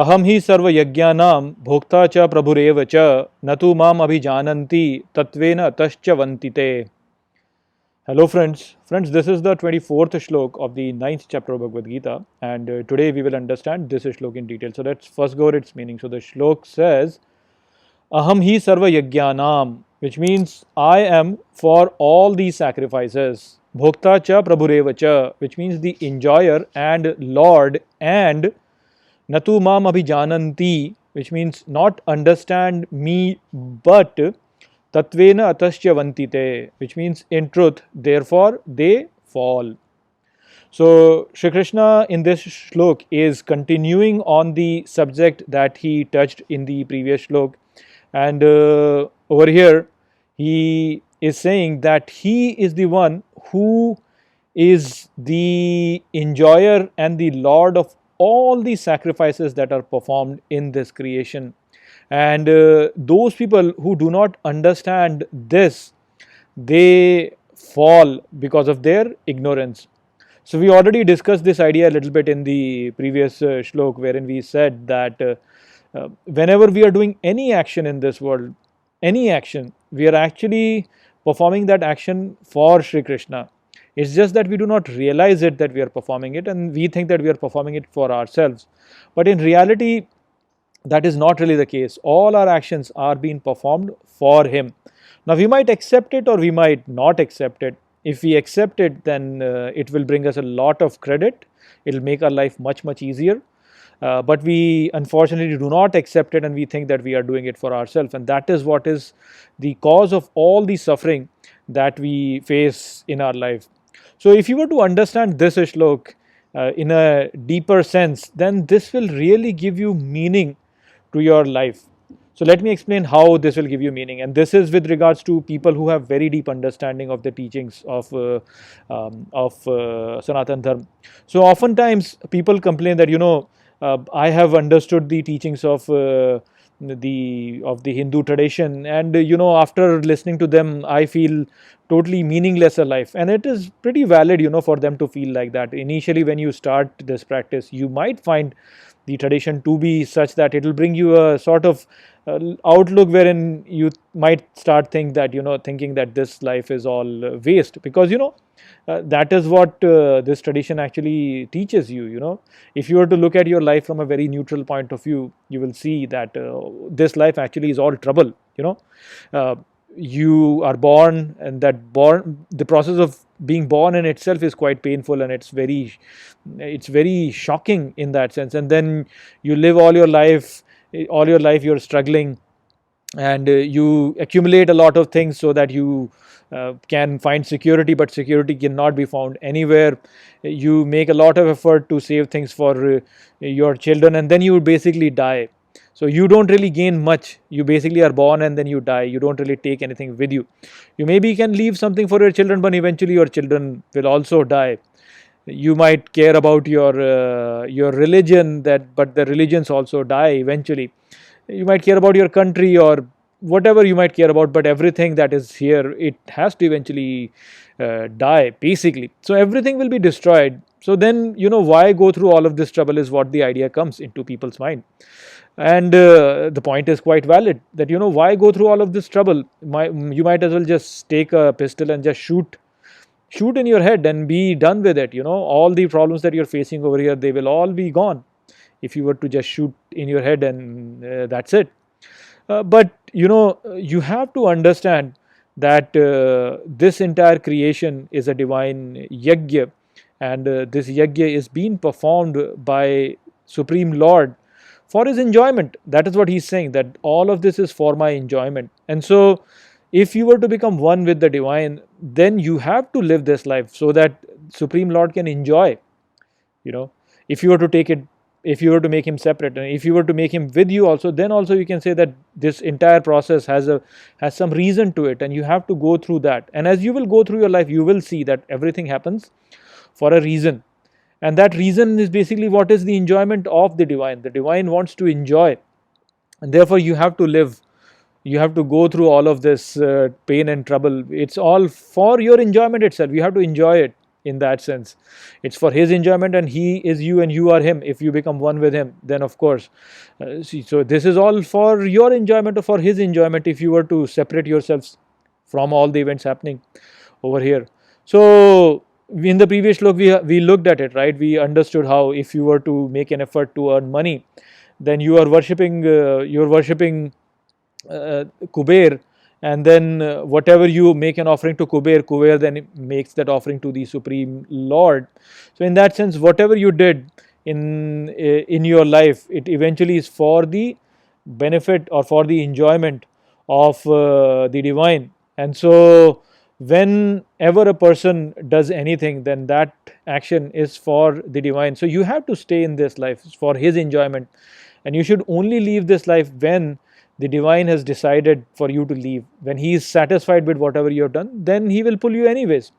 अहम ही सर्व यज्ञानां भोक्ता च प्रभुरेव च न तु माम अभिजानन्ति तत्वेन अतश्च वन्तिते. Hello friends, this is the 24th shlok of the 9th chapter of Bhagavad Gita, and today we will understand this shlok in detail. So let's first go over its meaning. So the shlok says, Aham hi sarva yajnanam, which means I am for all these sacrifices. Bhokta cha prabhureva cha, which means the enjoyer and Lord, and Natu mam abhijananti, which means not understand me but Tatvena atasya vantite, which means in truth, therefore they fall. So, Shri Krishna in this shlok is continuing on the subject that he touched in the previous shlok, and over here he is saying that he is the one who is the enjoyer and the lord of all the sacrifices that are performed in this creation. And those people who do not understand this, they fall because of their ignorance. So we already discussed this idea a little bit in the previous shlok, wherein we said that whenever we are doing any action in this world, any action, we are actually performing that action for Sri Krishna. It's just that we do not realize it that we are performing it, and we think that we are performing it for ourselves. But in reality, that is not really the case. All our actions are being performed for Him. Now, we might accept it or we might not accept it. If we accept it, then it will bring us a lot of credit. It will make our life much easier. But we unfortunately do not accept it, and we think that we are doing it for ourselves. And that is what is the cause of all the suffering that we face in our life. So, if you were to understand this shlok in a deeper sense, then this will really give you meaning to your life. So let me explain how this will give you meaning, and this is with regards to people who have very deep understanding of the teachings of Sanatan Dharma. So oftentimes people complain that I have understood the teachings of the Hindu tradition, and after listening to them I feel totally meaningless a life. And it is pretty valid for them to feel like that. Initially, when you start this practice, you might find the tradition to be such that it will bring you a sort of outlook wherein you might start thinking that this life is all waste, because that is what this tradition actually teaches you. If you were to look at your life from a very neutral point of view, you will see that this life actually is all trouble. uh, you are born, and the process of being born in itself is quite painful, and it's very shocking in that sense. And then you live all your life you're struggling, and you accumulate a lot of things so that you can find security, but security cannot be found anywhere. You make a lot of effort to save things for your children, and then you basically die. So you don't really gain much. You basically are born and then you die. You don't really take anything with you. You maybe can leave something for your children, but eventually your children will also die. You might care about your religion, but the religions also die eventually. You might care about your country or whatever you might care about, but everything that is here, it has to eventually die basically. So everything will be destroyed. So then why go through all of this trouble is what the idea comes into people's mind. And the point is quite valid, that why go through all of this trouble. You might as well just take a pistol and just shoot in your head and be done with it. All the problems that you're facing over here, they will all be gone if you were to just shoot in your head, and that's it. But you have to understand that this entire creation is a divine yajna, and this yajna is being performed by Supreme Lord for his enjoyment. That is what he's saying, that all of this is for my enjoyment. And so if you were to become one with the divine, then you have to live this life so that Supreme Lord can enjoy. If you were to take it, if you were to make him separate, and if you were to make him with you also, then also you can say that this entire process has some reason to it, and you have to go through that. And as you will go through your life, you will see that everything happens for a reason, and that reason is basically what is the enjoyment of the divine. The divine wants to enjoy, and therefore you have to live. You have to go through all of this pain and trouble. It's all for your enjoyment itself. You have to enjoy it. in that sense. It's for his enjoyment, and he is you and you are him. If you become one with him, then of course, so this is all for your enjoyment or for his enjoyment if you were to separate yourselves from all the events happening over here. So in the previous look, we looked at it, right? We understood how if you were to make an effort to earn money, then you are worshipping Kuber, and then whatever you make an offering to Kuber then makes that offering to the Supreme Lord. So in that sense, whatever you did in your life, it eventually is for the benefit or for the enjoyment of the divine. And so whenever a person does anything, then that action is for the divine. So you have to stay in this life for his enjoyment, and you should only leave this life when the divine has decided for you to leave. When he is satisfied with whatever you have done, then he will pull you anyways.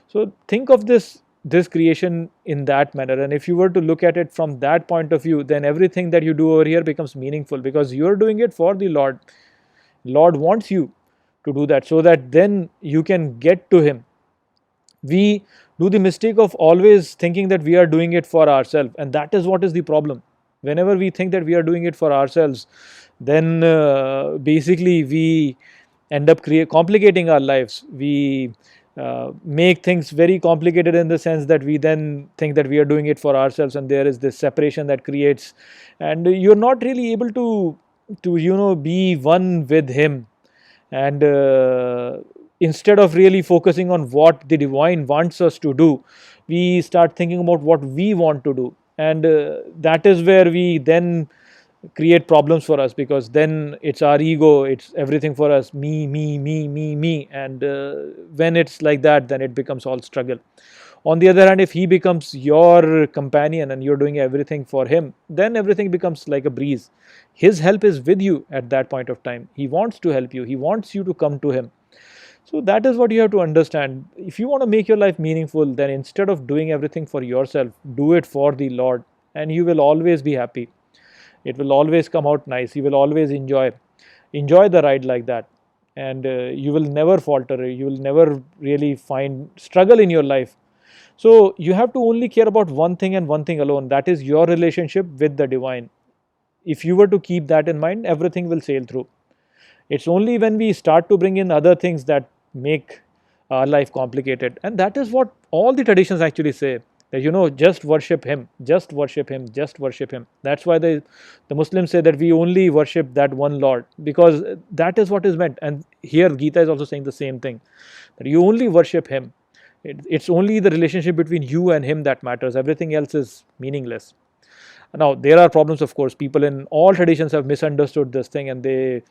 So think of this creation in that manner, and if you were to look at it from that point of view, then everything that you do over here becomes meaningful, because you are doing it for the Lord. Lord wants you to do that, so that then you can get to him. We do the mistake of always thinking that we are doing it for ourselves, and that is what is the problem. Whenever we think that we are doing it for ourselves, then basically we end up complicating our lives. We make things very complicated in the sense that we then think that we are doing it for ourselves, and there is this separation that creates, and you're not really able to be one with him. And instead of really focusing on what the divine wants us to do, we start thinking about what we want to do, and that is where we then create problems for us, because then it's our ego, it's everything for us, me, and when it's like that, then it becomes all struggle. On the other hand, if he becomes your companion and you're doing everything for him, then everything becomes like a breeze. His help is with you at that point of time. He wants to help you, he wants you to come to him. So that is what you have to understand. If you want to make your life meaningful, then instead of doing everything for yourself, do it for the Lord, and you will always be happy. It will always come out nice. You will always enjoy the ride like that, and you will never falter. You will never really find struggle in your life. So you have to only care about one thing and one thing alone. That is your relationship with the divine. If you were to keep that in mind, everything will sail through. It's only when we start to bring in other things that make our life complicated, and that is what all the traditions actually say, that just worship him, just worship him, just worship him. That's why the Muslims say that we only worship that one Lord, because that is what is meant. And here Gita is also saying the same thing, that you only worship him. It's only the relationship between you and him that matters. Everything else is meaningless. Now, there are problems, of course. People in all traditions have misunderstood this thing, and they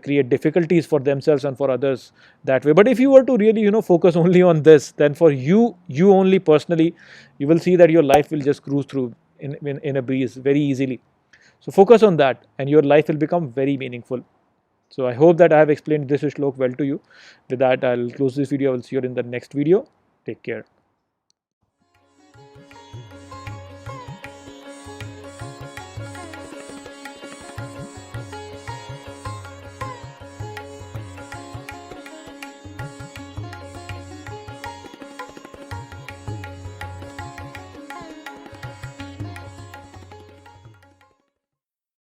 create difficulties for themselves and for others that way. But if you were to really, focus only on this, then for you only personally, you will see that your life will just cruise through in a breeze very easily. So focus on that, and your life will become very meaningful. So I hope that I have explained this shlok well to you. With that, I'll close this video. I will see you in the next video. Take care.